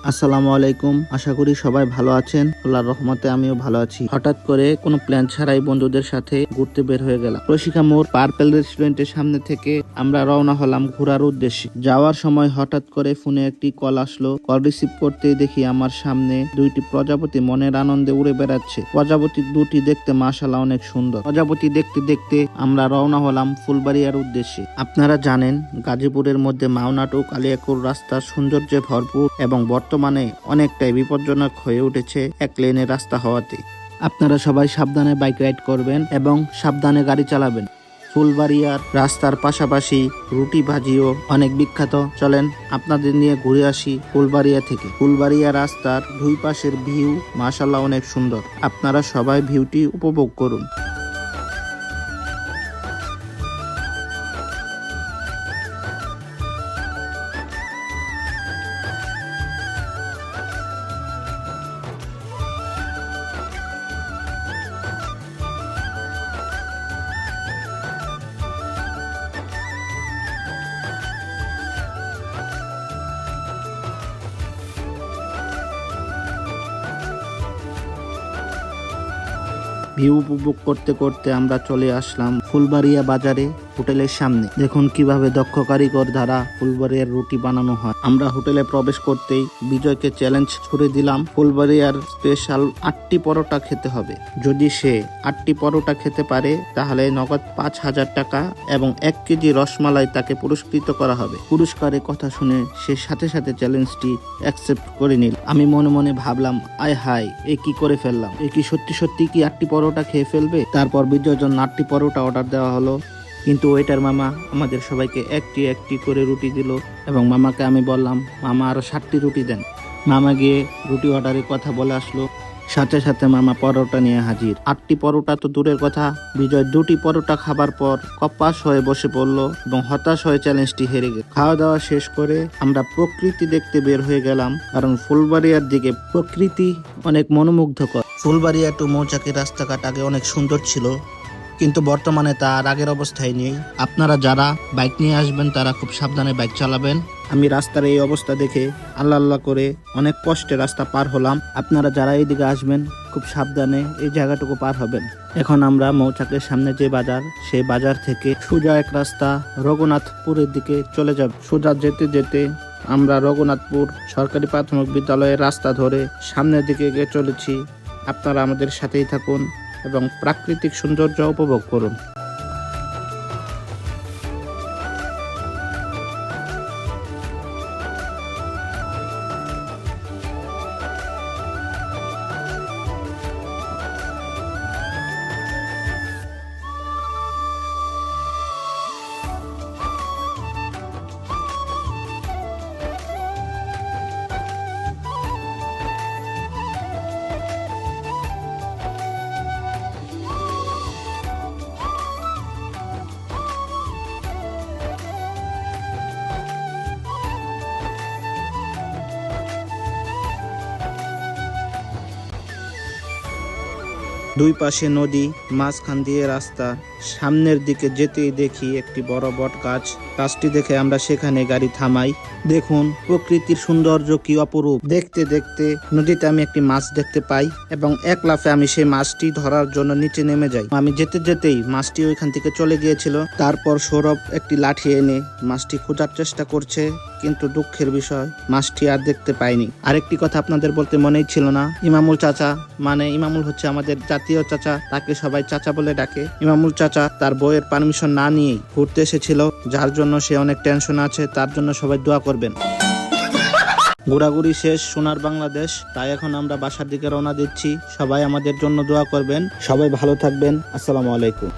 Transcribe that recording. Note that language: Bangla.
আসসালামু আলাইকুম। আশা করি সবাই ভালো আছেন। আল্লাহর রহমতে আমিও ভালো আছি। হঠাৎ করে কোনো প্ল্যান ছাড়াই বন্ধুদের সাথে ঘুরতে বের হয়ে গেলাম। রসিকা মোড় পার্পেল রেস্টুরেন্টের সামনে থেকে আমরা রওনা হলাম ঘোরার উদ্দেশ্যে। যাওয়ার সময় হঠাৎ করে ফোনে একটি কল আসলো। কল রিসিভ করতেই দেখি আমার সামনে দুইটি প্রজাপতি মনের আনন্দে উড়ে বেড়াচ্ছে। প্রজাপতি দুটি দেখতে মাশাআল্লাহ অনেক সুন্দর। প্রজাপতি দেখতে দেখতে আমরা রওনা হলাম ফুলবাড়িয়ার উদ্দেশ্যে। আপনারা জানেন গাজীপুরের মধ্যে মাওনা টু কালিয়াকৈর রাস্তার সৌন্দর্যে ভরপুর এবং বর্তমানে অনেকটাই বিপজ্জনক হয়ে উঠেছে এক লেনের রাস্তা হওয়াতে। আপনারা সবাই সাবধানে বাইক রাইড করবেন এবং সাবধানে গাড়ি চালাবেন। ফুলবাড়িয়ার রাস্তার পাশাপাশি রুটি ভাজিও অনেক বিখ্যাত। চলেন আপনাদের নিয়ে ঘুরে আসি ফুলবাড়িয়া থেকে। ফুলবাড়িয়া রাস্তার দুই পাশের ভিউ মাশাআল্লাহ অনেক সুন্দর। আপনারা সবাই ভিউটি উপভোগ করুন। ভিউ উপভোগ করতে করতে আমরা চলে আসলাম ফুলবাড়িয়া বাজারে হোটেলের সামনে। দেখুন কিভাবে দক্ষ কারিগর দ্বারা ফুলবাড়িয়ার রুটি বানানো হয়। আমরা হোটেলে প্রবেশ করতেই বিজয়কে চ্যালেঞ্জ ছুড়ে দিলাম, ফুলবাড়িয়ার স্পেশাল 8টি পরোটা খেতে হবে। যদি সে 8টি পরোটা খেতে পারে তাহলে নগদ 5,000 টাকা এবং 1 কেজি রসমালাই তাকে পুরস্কৃত করা হবে। পুরস্কারের কথা শুনে সে সাথে সাথে চ্যালেঞ্জটি অ্যাকসেপ্ট করে নিল। আমি মনে মনে ভাবলাম, আয় হায়, এ কি করে ফেললাম, এ কি সত্যি সত্যি কি 8টি পরোটা খেয়ে ফেলবে? তারপর বিজয়ের জন্য 8টি পরোটা অর্ডার দেওয়া হলো। কিন্তু ওয়েটার মামা আমাদের সবাইকে একটি একটি করে রুটি দিল এবং মামাকে আমি বললাম, মামা আরো 7টি রুটি দেন। মামা গিয়ে রুটি অর্ডারের কথা বলে আসলো। সাথে সাথে মামা পরোটা নিয়ে হাজির। 8টি পরোটা তো দূরের কথা, বিজয় 2টি পরোটা খাবার পর কপাস হয়ে বসে পড়লো এবং হতাশ হয়ে চ্যালেঞ্জটি হেরে গেল। খাওয়া দাওয়া শেষ করে আমরা প্রকৃতি দেখতে বের হয়ে গেলাম, কারণ ফুলবাড়িয়ার দিকে প্রকৃতি অনেক মনোমুগ্ধকর। ফুলবাড়িয়া টু মৌচাকের রাস্তাঘাট আগে অনেক সুন্দর ছিল, কিন্তু বর্তমানে তার আগের অবস্থায় নেই। আপনারা যারা বাইক নিয়ে আসবেন তারা খুব সাবধানে বাইক চালাবেন। আমি রাস্তার এই অবস্থা দেখে আল্লাহ আল্লাহ করে অনেক কষ্টে রাস্তা পার হলাম। আপনারা যারা এইদিকে আসবেন খুব সাবধানে এই জায়গাটুকু পার হবেন। এখন আমরা মৌচাকের সামনে যে বাজার, সেই বাজার থেকে সোজা এক রাস্তা রঘুনাথপুরের দিকে চলে যাব। সোজা যেতে যেতে আমরা রঘুনাথপুর সরকারি প্রাথমিক বিদ্যালয়ের রাস্তা ধরে সামনের দিকে এগিয়ে চলেছি। আপনারা আমাদের সাথেই থাকুন এবং প্রাকৃতিক সৌন্দর্য উপভোগ করুন। দুই পাশে নদী, মাঝখান দিয়ে রাস্তা। সামনের দিকে যেতেই দেখি একটি বড় বট গাছ। গাছটি দেখে আমরা সেখানে গাড়ি থামাই। দেখুন প্রকৃতির সৌন্দর্য কি অপরূপ। দেখতে দেখতে নদীতে আমি একটি মাছ দেখতে পাই এবং এক লাফে আমি সেই মাছটি ধরার জন্য নিচে নেমে যাই। আমি যেতে যেতেই মাছটি ওইখান থেকে চলে গিয়েছিল। তারপর সৌরভ একটি লাঠি এনে মাছটি খোঁজার চেষ্টা করছে, কিন্তু দুঃখের বিষয় মাছটি আর দেখতে পাইনি। আরেকটি কথা আপনাদের বলতে মনেই ছিল না, ইমামুল চাচা, মানে ইমামুল হচ্ছে আমাদের জাতীয় চাচা, তাকে সবাই চাচা বলে ডাকে। ইমামুল চাচা তার বউয়ের পারমিশন না নিয়েই ঘুরতে এসেছিল, যার জন্য সে অনেক টেনশন আছে। তার জন্য সবাই দোয়া করবেন। ঘোরাঘুরি শেষ সোনার বাংলাদেশ, তাই এখন আমরা বাসার দিকে রওনা দিচ্ছি। সবাই আমাদের জন্য দোয়া করবেন। সবাই ভালো থাকবেন। আসসালামু আলাইকুম।